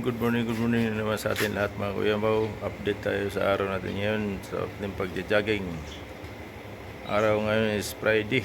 good morning na naman sa atin lahat mga Kuya Bao. Update tayo sa araw natin ngayon sa ating pagja-jogging. Araw ngayon is Friday,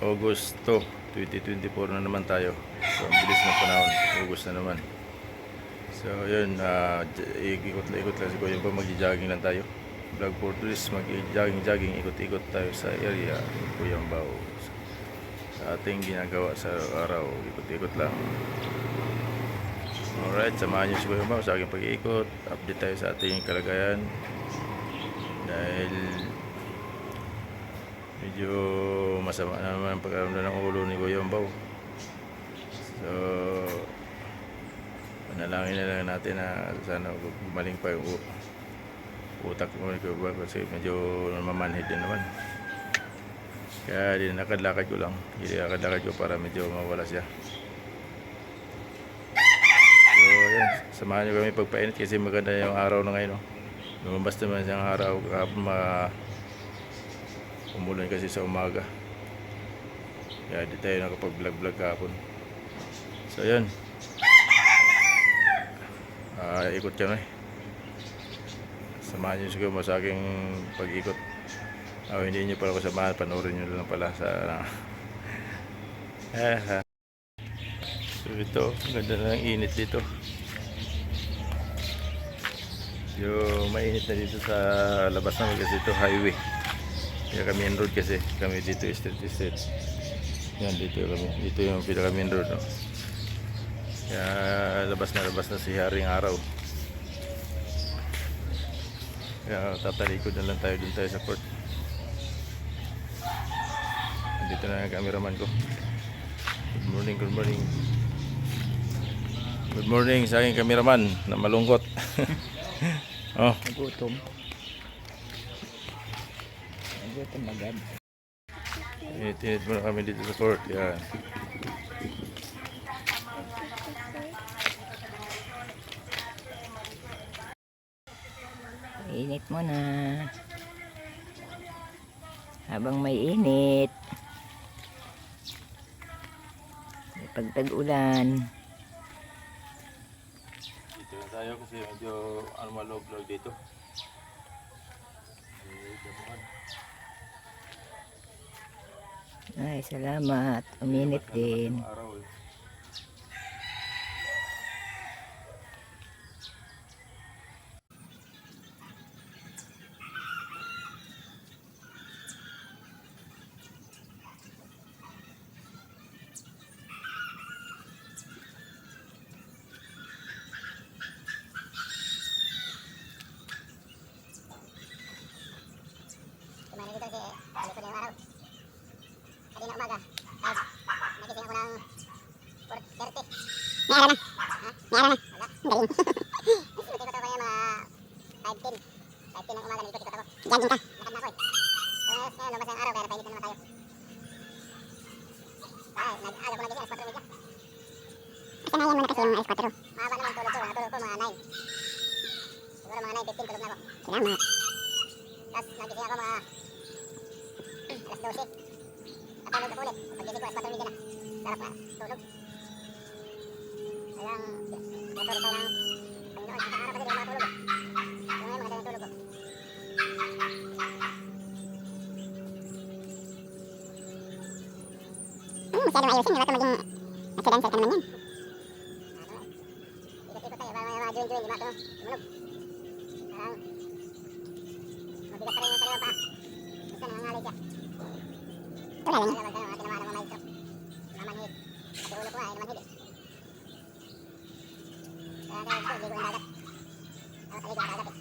August 2024 na naman tayo. So ang bilis ng panahon, August na naman. So yun, ikot lang si Kuya Bao, magja-jogging lang tayo. Vlog for tourists, mag-jogging, ikot-ikot tayo sa area Kuya Bao. Sa ating ginagawa sa araw, ikot-ikot lang. Alright, samahan nyo si Kuya Bao sa aking pag-iikot. Update tayo sa ating kalagayan. Dahil medyo masama na naman ang pagkaramdam ng ulo ni Kuya Bao. So panalangin na lang natin na sana gumaling pa yung utak mo ni Kuya Bao, kasi medyo namamanhid din naman. Kaya dinakad-lakad ko lang. Dinakad-lakad ko para medyo mawala siya. Samahan nyo kami pagpainit kasi maganda yung araw na ngayon. Lumabas naman siyang araw kahapon, umulan kasi sa umaga. Kaya di tayo nakapag-vlog kahapon. So yun, ikot kami. Samahan nyo siguro sa aking pag-ikot. Hindi nyo pala ako samahan, panoorin nyo lang pala sa so ito, ganda na ng init dito. Yung mainit na dito sa labas namin kasi ito highway. Kaya main road kasi kami dito, street. Yan, dito kami. Dito yung pinaka main road, no? Kaya labas na si haring araw. Kaya tatalikod na lang tayo, dun tayo sa court. Dito na ang cameraman ko. Good morning. Good morning sa aking cameraman na malungkot. Oh. Nagutom agad. Init muna kami dito sa court. Yan. Init mo na. Habang may init, may pagtag-ulan. Dito na tayo kasi medyo malog-log dito. Ay, salamat. Uminit din. Kanina umaga, guys, nagising ako ng 4:30. May ara na. Wala. Galing. Ikot ako kaya mga 5:10. 5:10 ng umaga, ikot ako. Jogging ka. Lakad na ako eh. Ngayon, lumabas ang araw, kaya napainit na naman tayo. Ay, nag-aga ko nagising, alas 4:30. Kasanayan mo na kasi yung alas 4. Mahaba naman tulog ko. Natulog ko mga 9. Siguro mga 9:15 tulog na ako. Salamat. Tapos nagising ako mga alas 12. Natulog ako ulit. Pag-gising ko, alas 4:30 na. Sarap na tulog. Kailang natulog tayo ng Panginoon. Sa araw kasi di ako makatulog eh. So ngayon maganda yung tulog ko. Masyadong ayusin. Wala ito maging accidental ka naman yan. Ikot-ikot tayo. Para mga join-join. Di ba ito? Tumulog. Parang mabigat pa rin yung kaliwang paa. Gusto nangangalay siya. Wala lang. Wala lang. Tinamaan ng mga maestro. Mamanhid. Pati ulo ko nga, namanhid eh. Kaya tayo gusto, ligo ng dagat. Tapos ligo ng dagat eh.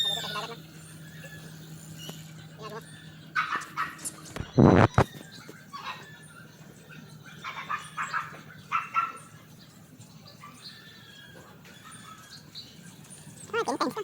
Paligo sa dagat na. Tingnan mo. Ah, 10 times ka.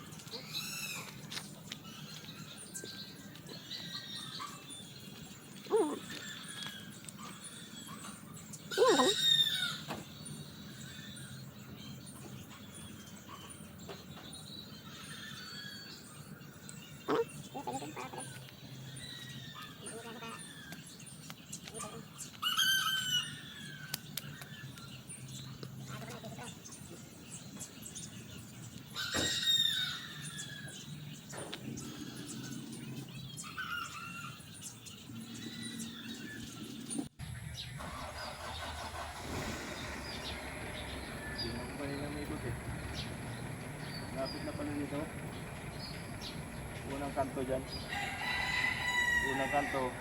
Malapit na pala dito. Unang kanto dyan. Unang kanto.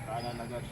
Kanan agad.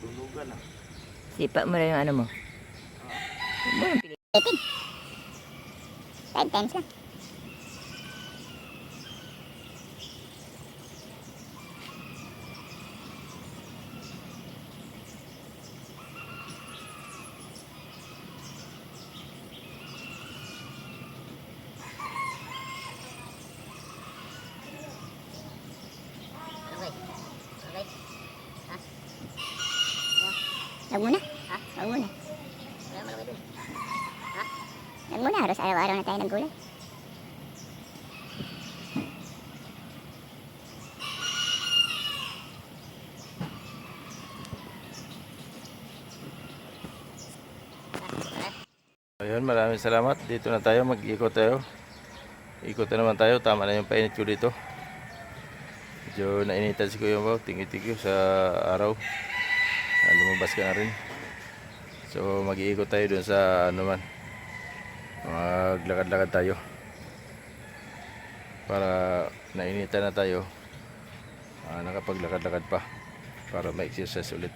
Tulugan na. Sipa mo na yung ano mo. Huwag mo nang pilitin. 5 times lang. Huwag muna. Ha? Huwag muna. Wala malaki dun. Ha? Huwag muna. Halos araw-araw na tayo naggulay. Ayun, maraming salamat. Dito na tayo, mag-ikot tayo. Ikot na naman tayo. Tama na yung painit ko dito. Medyo nainitan si Kuya Bao. Tingin-tingin sa araw. Lumabas ka na rin. So mag-iikot tayo dun sa ano man. Maglakad-lakad tayo. Para nainitan na tayo. Nakapaglakad-lakad pa. Para ma-exercise ulit.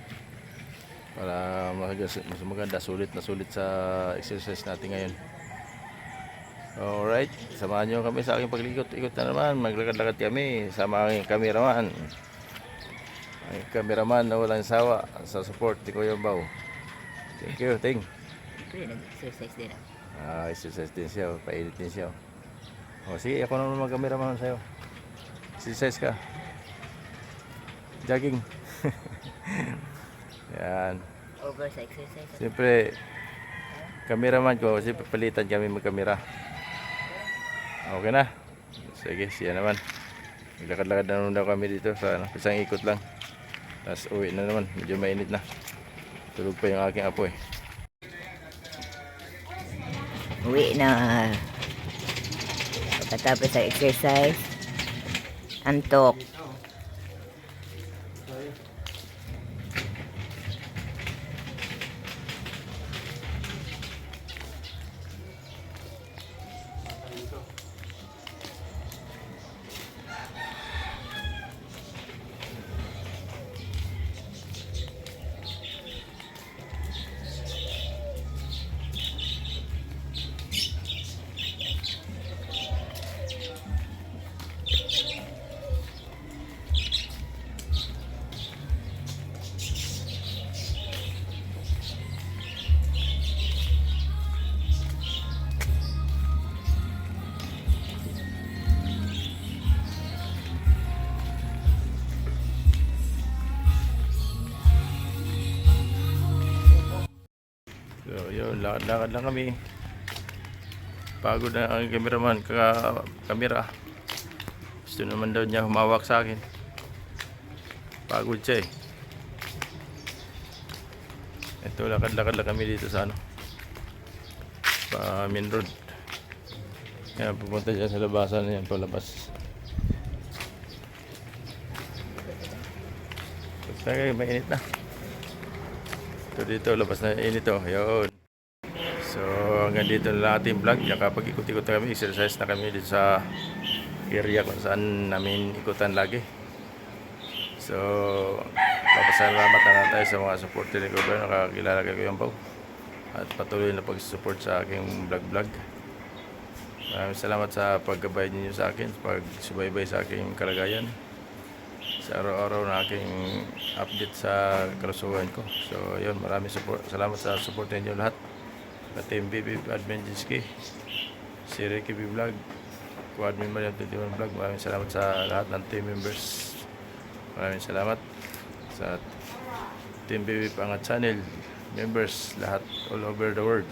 Para mas maganda, sulit na sulit sa exercise natin ngayon. Alright, samahan nyo kami sa aking paglikot-ikot na naman. Maglakad-lakad kami, sama ang cameraman. Ang cameraman na walang sawa sa support ni Kuya Bao. Thank you, Ting. Ito yun, nag-exercise din ako. Exercise din siya, painit din siya. Sige, ako naman mag-cameraman sa'yo. Exercise ka. Jogging. Yan. Over sa exercise. Siyempre, cameraman ko, siyempre palitan kami mag-camera. Okay na. Sige, siya naman. Maglakad-lakad na naman daw kami dito sa isang ikot lang. Tapos uwi na naman, medyo mainit na. Tulog pa yung aking apo eh. Uwi na. Pagkatapos sa exercise, antok. So yun, lakad-lakad lang kami. Pagod na ang cameraman, kamera. Gusto naman daw niya humawak sa akin. Pagod siya eh. Ito, lakad-lakad lang kami dito sa main road. Kaya pupunta dyan sa labasan, yan palabas. Basta mainit na. Ito dito, labas na init to. Yun. So hanggang dito na lang ating vlog. Kapag ikot-ikot na kami, exercise na kami dito sa area kung saan namin ikutan lagi. So Papasalamat na lang tayo sa mga supporter ni Kuya, nakakilala kay Kuya Pao. At patuloy na pag-support sa aking vlog. Maraming salamat sa paggabayad ninyo sa akin, pagsubaybay sa aking kalagayan, sa araw-araw na aking update sa kalusugan ko. So yun, maraming salamat sa support ninyo lahat. Sa Team BB Admin Jinski, si Ricky B Vlog, Admin Mariam 21 Vlog, maraming salamat sa lahat ng team members. Maraming salamat sa Team BB Pangat Channel members, lahat all over the world.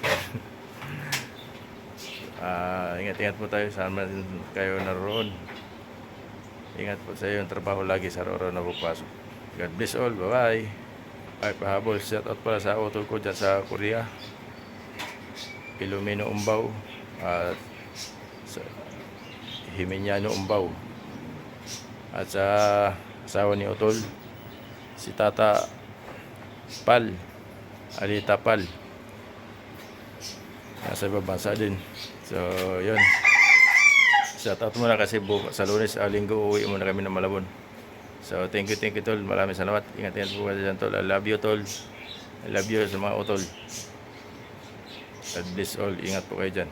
Ingat-ingat po tayo saan man kayo naroon. Ingat po sa iyo yung trabaho lagi sa araw-araw na pupasok. God bless all. Bye-bye. Ay pahabol. Shout out pala sa utol ko dyan sa Korea, Pilomeno Umbaw at sa Himeniano Umbaw, at sa asawa ni Utol, si Tata Pal, Alita Pal, nasa ibang bansa din. So yun, shout out muna kasi sa Lunes, Linggo uuwi muna kami ng Malabon. So thank you Tol, maraming salamat. Ingat-ingat po kayo dyan Tol. I love you Tol, I love you sa mga Utol. God bless all. Ingat po kayo dyan.